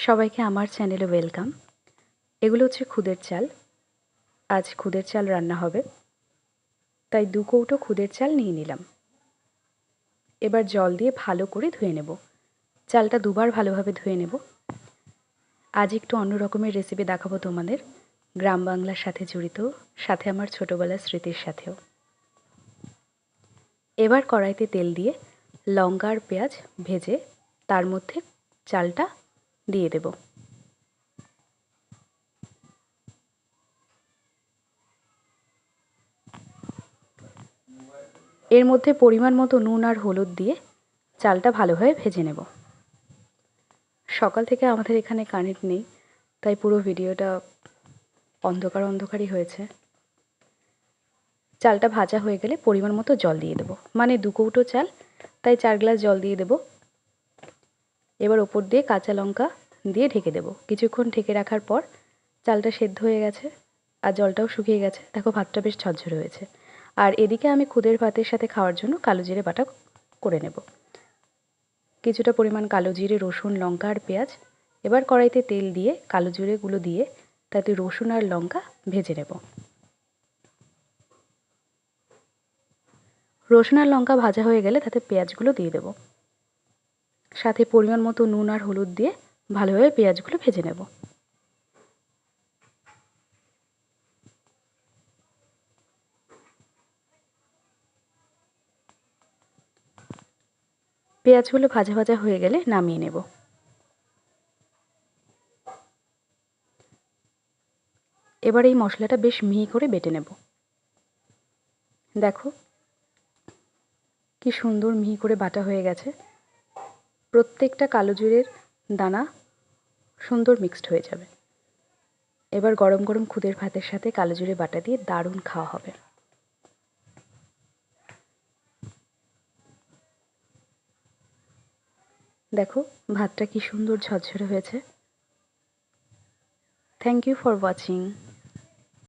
সবাইকে আমার চ্যানেলে ওয়েলকাম। এগুলো হচ্ছে খুদের চাল। আজ খুদের চাল রান্না হবে, তাই 2 কৌটো খুদের চাল নিয়ে নিলাম। এবার জল দিয়ে ভালো করে ধুয়ে নেব। চালটা দুবার ভালোভাবে ধুয়ে নেব। আজ একটু অন্য রকমের রেসিপি দেখাবো তোমাদের, গ্রাম বাংলার সাথে জড়িত, সাথে আমার ছোটোবেলার স্মৃতির সাথেও। এবার কড়াইতে তেল দিয়ে লঙ্কা আর পেঁয়াজ ভেজে তার মধ্যে চালটা দিয়ে দেব। এর মধ্যে পরিমাণ মতো নুন আর হলুদ দিয়ে চালটা ভালোভাবে ভেজে নেব। সকাল থেকে আমাদের এখানে কারেন্ট নেই, তাই পুরো ভিডিওটা অন্ধকারই হয়েছে। চালটা ভাজা হয়ে গেলে পরিমাণ মতো জল দিয়ে দেবো, মানে 2 কৌটো চাল, তাই 4 গ্লাস জল দিয়ে দেবো। এবার ওপর দিয়ে কাঁচা লঙ্কা দিয়ে ঢেকে দেবো। কিছুক্ষণ ঢেকে রাখার পর চালটা সেদ্ধ হয়ে গেছে আর জলটাও শুকিয়ে গেছে। দেখো ভাতটা বেশ ঝরঝরে হয়েছে। আর এদিকে আমি খুদের ভাতের সাথে খাওয়ার জন্য কালো জিরে বাটা করে নেব। কিছুটা পরিমাণ কালো জিরে, রসুন, লঙ্কা আর পেঁয়াজ। এবার কড়াইতে তেল দিয়ে কালো জিরেগুলো দিয়ে তাতে রসুন আর লঙ্কা ভেজে নেব। রসুন আর লঙ্কা ভাজা হয়ে গেলে তাতে পেঁয়াজগুলো দিয়ে দেব। সাথে পরিমাণ মতো নুন আর হলুদ দিয়ে ভালোভাবে পেঁয়াজগুলো ভেজে নেব। পেঁয়াজগুলো ভাজা ভাজা হয়ে গেলে নামিয়ে নেব। এবার এই মশলাটা বেশ মিহি করে বেটে নেব। দেখো কি সুন্দর মিহি করে বাটা হয়ে গেছে। প্রত্যেকটা কালো জিরের দানা সুন্দর মিক্সড হয়ে যাবে। এবার গরম গরম খুদের ভাতের সাথে কালো জিরে বাটা দিয়ে দারুণ খাওয়া হবে। দেখো ভাতটা কি সুন্দর ঝরঝরে হয়েছে। Thank you for watching.